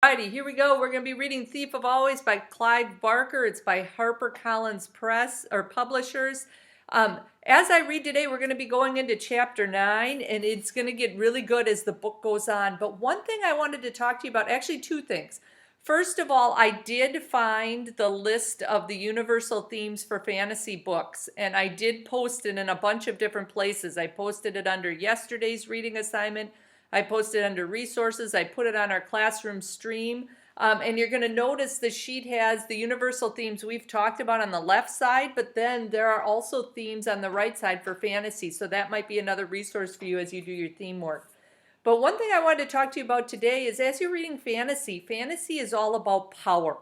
Alrighty, here we go. We're going to be reading Thief of Always by Clive Barker. It's by HarperCollins Press or Publishers. As I read today, we're going to be going into chapter 9, and it's going to get really good as the book goes on. But one thing I wanted to talk to you about, actually two things. First of all, I did find the list of the universal themes for fantasy books, and I did post it in a bunch of different places. I posted it under yesterday's reading assignment. I posted it under resources. I put it on our classroom stream. And you're going to notice the sheet has the universal themes we've talked about on the left side, but then there are also themes on the right side for fantasy. So that might be another resource for you as you do your theme work. But one thing I wanted to talk to you about today is as you're reading fantasy, fantasy is all about power.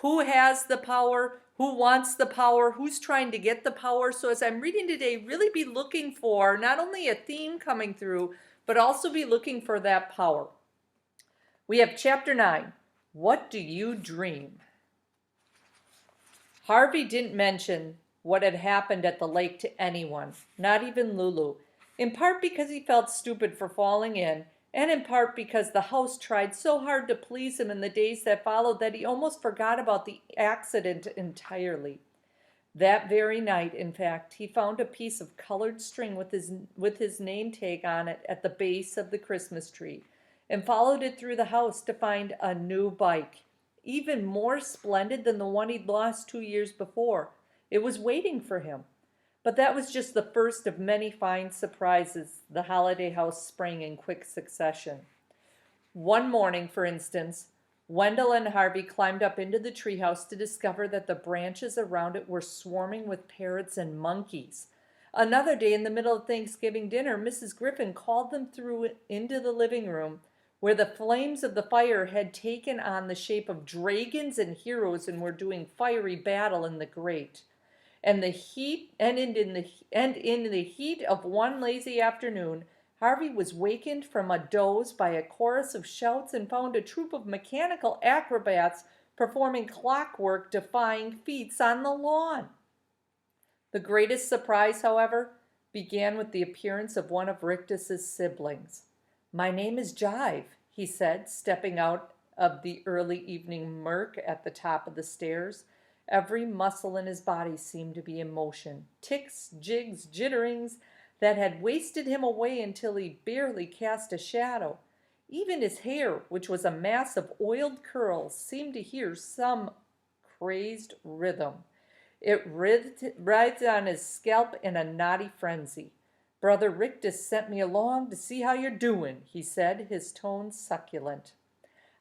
Who has the power? Who wants the power? Who's trying to get the power? So as I'm reading today, really be looking for not only a theme coming through, but also be looking for that power. We have chapter 9. What do you dream? Harvey didn't mention what had happened at the lake to anyone, not even Lulu, in part because he felt stupid for falling in, and in part because the house tried so hard to please him in the days that followed that he almost forgot about the accident entirely. That very night, in fact, he found a piece of colored string with his name tag on it at the base of the Christmas tree and followed it through the house to find a new bike, even more splendid than the one he'd lost 2 years before. It was waiting for him. But that was just the first of many fine surprises the holiday house sprang in quick succession. One morning, for instance, Wendell and Harvey climbed up into the treehouse to discover that the branches around it were swarming with parrots and monkeys. Another day, in the middle of Thanksgiving dinner, Mrs. Griffin called them through into the living room, where the flames of the fire had taken on the shape of dragons and heroes and were doing fiery battle in the grate. And in the heat of one lazy afternoon, Harvey was wakened from a doze by a chorus of shouts and found a troupe of mechanical acrobats performing clockwork-defying feats on the lawn. The greatest surprise, however, began with the appearance of one of Rictus's siblings. "My name is Jive," he said, stepping out of the early evening murk at the top of the stairs. Every muscle in his body seemed to be in motion. Ticks, jigs, jitterings that had wasted him away until he barely cast a shadow. Even his hair, which was a mass of oiled curls, seemed to hear some crazed rhythm. It writhed on his scalp in a knotty frenzy. "Brother Rictus sent me along to see how you're doing," he said, his tone succulent.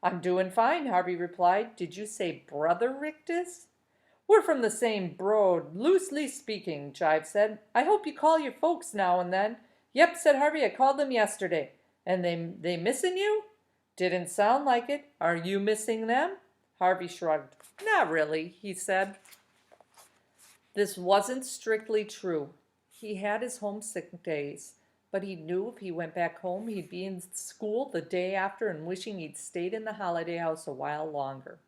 "I'm doing fine," Harvey replied. "Did you say Brother Rictus?" "We're from the same brood, loosely speaking," Jive said. "I hope you call your folks now and then." "Yep," said Harvey. "I called them yesterday." "And they missing you?" "Didn't sound like it. Are you missing them?" Harvey shrugged. "Not really," he said. This wasn't strictly true. He had his homesick days, but he knew if he went back home, he'd be in school the day after and wishing he'd stayed in the holiday house a while longer.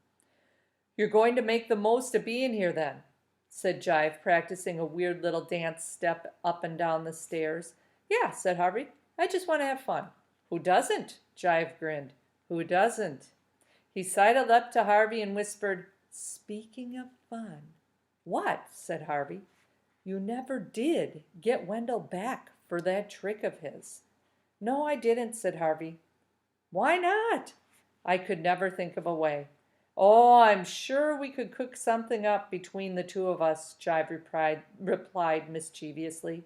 "You're going to make the most of being here, then," said Jive, practicing a weird little dance step up and down the stairs. "Yeah," said Harvey. "I just want to have fun." "Who doesn't?" Jive grinned. "Who doesn't?" He sidled up to Harvey and whispered, "Speaking of fun." "What?" said Harvey. "You never did get Wendell back for that trick of his." "No, I didn't," said Harvey. "Why not?" "I could never think of a way." "Oh, I'm sure we could cook something up between the two of us," Jive replied mischievously.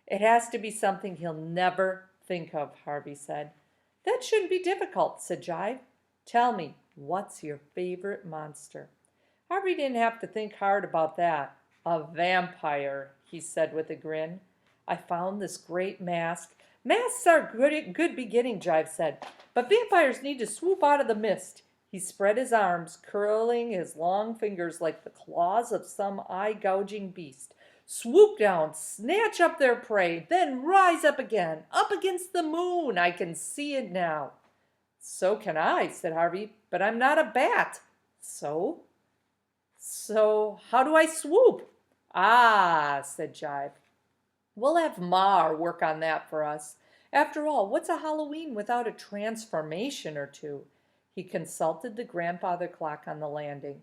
"It has to be something he'll never think of," Harvey said. "That shouldn't be difficult," said Jive. "Tell me, what's your favorite monster?" Harvey didn't have to think hard about that. "A vampire," he said with a grin. "I found this great mask." "Masks are good beginning," Jive said, "but vampires need to swoop out of the mist." He spread his arms, curling his long fingers like the claws of some eye-gouging beast. "Swoop down, snatch up their prey, then rise up again, up against the moon. I can see it now." "So can I," said Harvey, "but I'm not a bat." "So how do I swoop?" "Ah," said Jive. "We'll have Ma work on that for us. After all, what's a Halloween without a transformation or two?" He consulted the grandfather clock on the landing.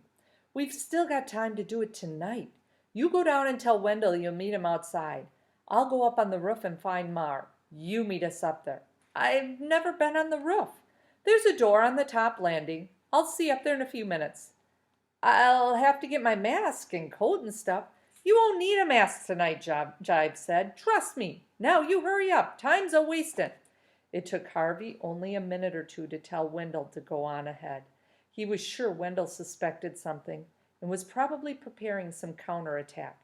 We've still got time to do it tonight. You go down and tell Wendell you'll meet him outside. I'll go up on the roof and find Mar. You meet us up there. I've never been on the roof. There's a door on the top landing. I'll see you up there in a few minutes. I'll have to get my mask and coat and stuff. You won't need a mask tonight, Jive said. Trust me. Now you hurry up. Time's a-wasting. It took Harvey only a minute or two to tell Wendell to go on ahead. He was sure Wendell suspected something and was probably preparing some counterattack.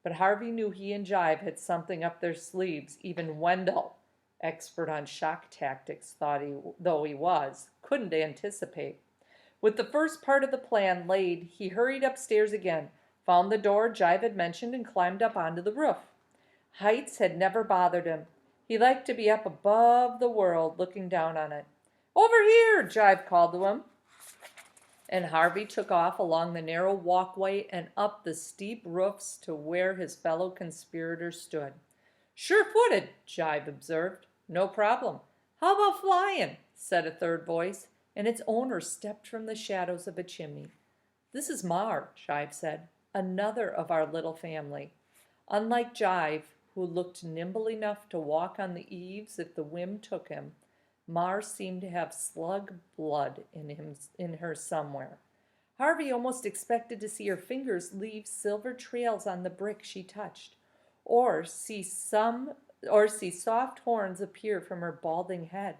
But Harvey knew he and Jive had something up their sleeves. Even Wendell, expert on shock tactics, though he was, couldn't anticipate. With the first part of the plan laid, he hurried upstairs again, found the door Jive had mentioned, and climbed up onto the roof. Heights had never bothered him. He liked to be up above the world, looking down on it. Over here, Jive called to him. And Harvey took off along the narrow walkway and up the steep roofs to where his fellow conspirators stood. Sure-footed, Jive observed. No problem. How about flying? Said a third voice, and its owner stepped from the shadows of a chimney. This is Mar, Jive said, another of our little family. Unlike Jive, who looked nimble enough to walk on the eaves if the whim took him, Mar seemed to have slug blood in her somewhere. Harvey almost expected to see her fingers leave silver trails on the brick she touched, or see soft horns appear from her balding head.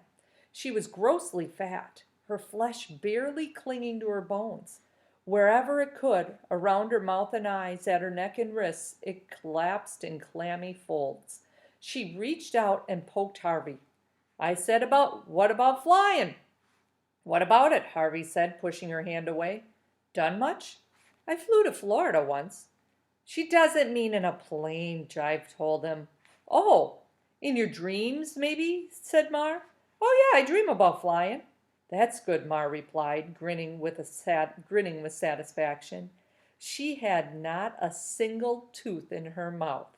She was grossly fat, her flesh barely clinging to her bones. Wherever it could, around her mouth and eyes, at her neck and wrists, it collapsed in clammy folds. She reached out and poked Harvey. I said, what about flying? What about it? Harvey said, pushing her hand away. Done much? I flew to Florida once. She doesn't mean in a plane, Jive told him. Oh, in your dreams, maybe? Said Mar. Oh, yeah, I dream about flying. That's good, Mar replied, grinning with satisfaction. She had not a single tooth in her mouth.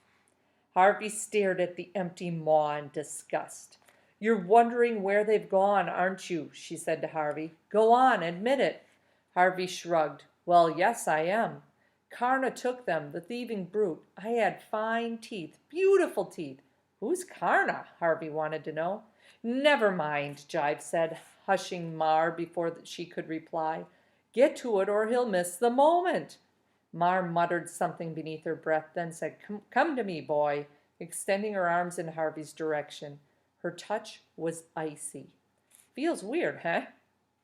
Harvey stared at the empty maw in disgust. You're wondering where they've gone, aren't you? She said to Harvey. Go on, admit it. Harvey shrugged. Well, yes, I am. Karna took them, the thieving brute. I had fine teeth, beautiful teeth. Who's Karna? Harvey wanted to know. Never mind, Jive said, hushing Mar before she could reply. Get to it or he'll miss the moment. Mar muttered something beneath her breath, then said, Come to me, boy, extending her arms in Harvey's direction. Her touch was icy. Feels weird, huh?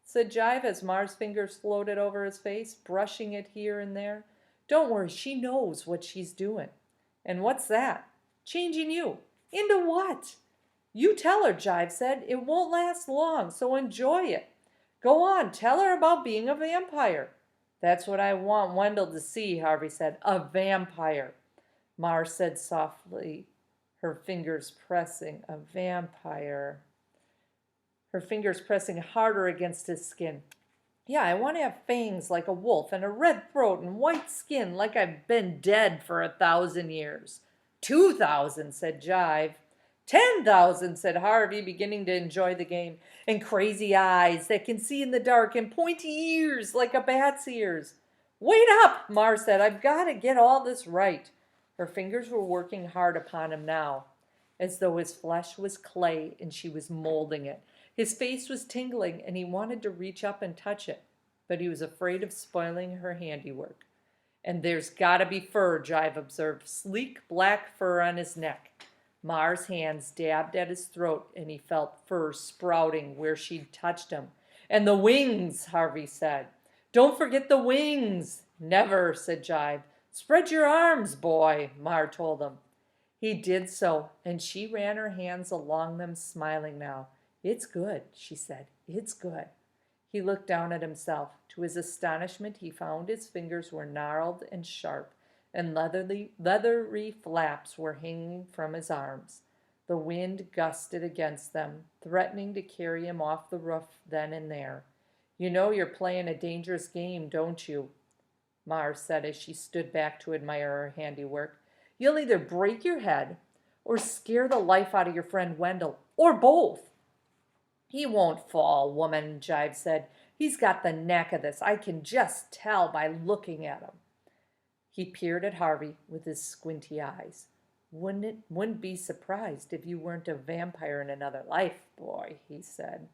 Said Jive as Mar's fingers floated over his face, brushing it here and there. Don't worry, she knows what she's doing. And what's that? Changing you. Into what? You tell her, Jive said. It won't last long, so enjoy it. Go on, tell her about being a vampire. That's what I want Wendell to see, Harvey said. A vampire. Mar said softly, her fingers pressing harder against his skin. Yeah, I want to have fangs like a wolf and a red throat and white skin like I've been dead for 1,000 years. 2,000, said Jive. 10,000, said Harvey, beginning to enjoy the game. And crazy eyes that can see in the dark and pointy ears like a bat's ears. Wait up, Mar said. I've got to get all this right. Her fingers were working hard upon him now, as though his flesh was clay and she was molding it. His face was tingling and he wanted to reach up and touch it, but he was afraid of spoiling her handiwork. And there's got to be fur, Jive observed, sleek black fur on his neck. Mar's hands dabbed at his throat and he felt fur sprouting where she'd touched him. And the wings, Harvey said. Don't forget the wings. Never, said Jive. Spread your arms, boy, Mar told him. He did so, and she ran her hands along them, smiling now. It's good, she said. It's good. He looked down at himself. To his astonishment, he found his fingers were gnarled and sharp, and leathery flaps were hanging from his arms. The wind gusted against them, threatening to carry him off the roof then and there. You know you're playing a dangerous game, don't you? Mar said as she stood back to admire her handiwork. You'll either break your head or scare the life out of your friend Wendell, or both. He won't fall, woman, Jive said. He's got the knack of this. I can just tell by looking at him. He peered at Harvey with his squinty eyes. Wouldn't be surprised if you weren't a vampire in another life, boy, he said.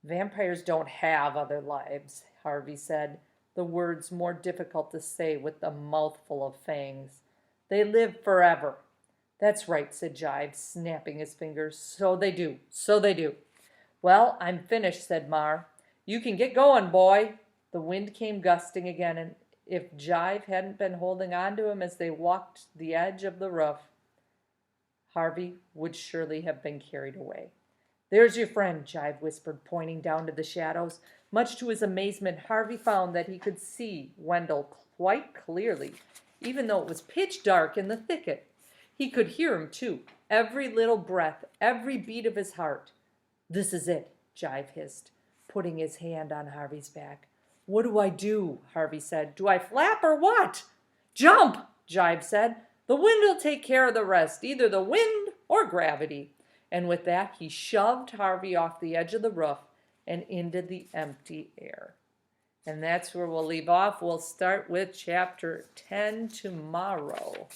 Vampires don't have other lives, Harvey said, the words more difficult to say with a mouthful of fangs. They live forever. That's right, said Jive, snapping his fingers. So they do, so they do. Well, I'm finished, said Mar. You can get going, boy. The wind came gusting again, and if Jive hadn't been holding on to him as they walked the edge of the roof, Harvey would surely have been carried away. There's your friend, Jive whispered, pointing down to the shadows. Much to his amazement, Harvey found that he could see Wendell quite clearly, even though it was pitch dark in the thicket. He could hear him, too, every little breath, every beat of his heart. This is it, Jive hissed, putting his hand on Harvey's back. What do I do? Harvey said. Do I flap or what? Jump, Jive said. The wind will take care of the rest, either the wind or gravity. And with that, he shoved Harvey off the edge of the roof and into the empty air. And that's where we'll leave off. We'll start with chapter 10 tomorrow.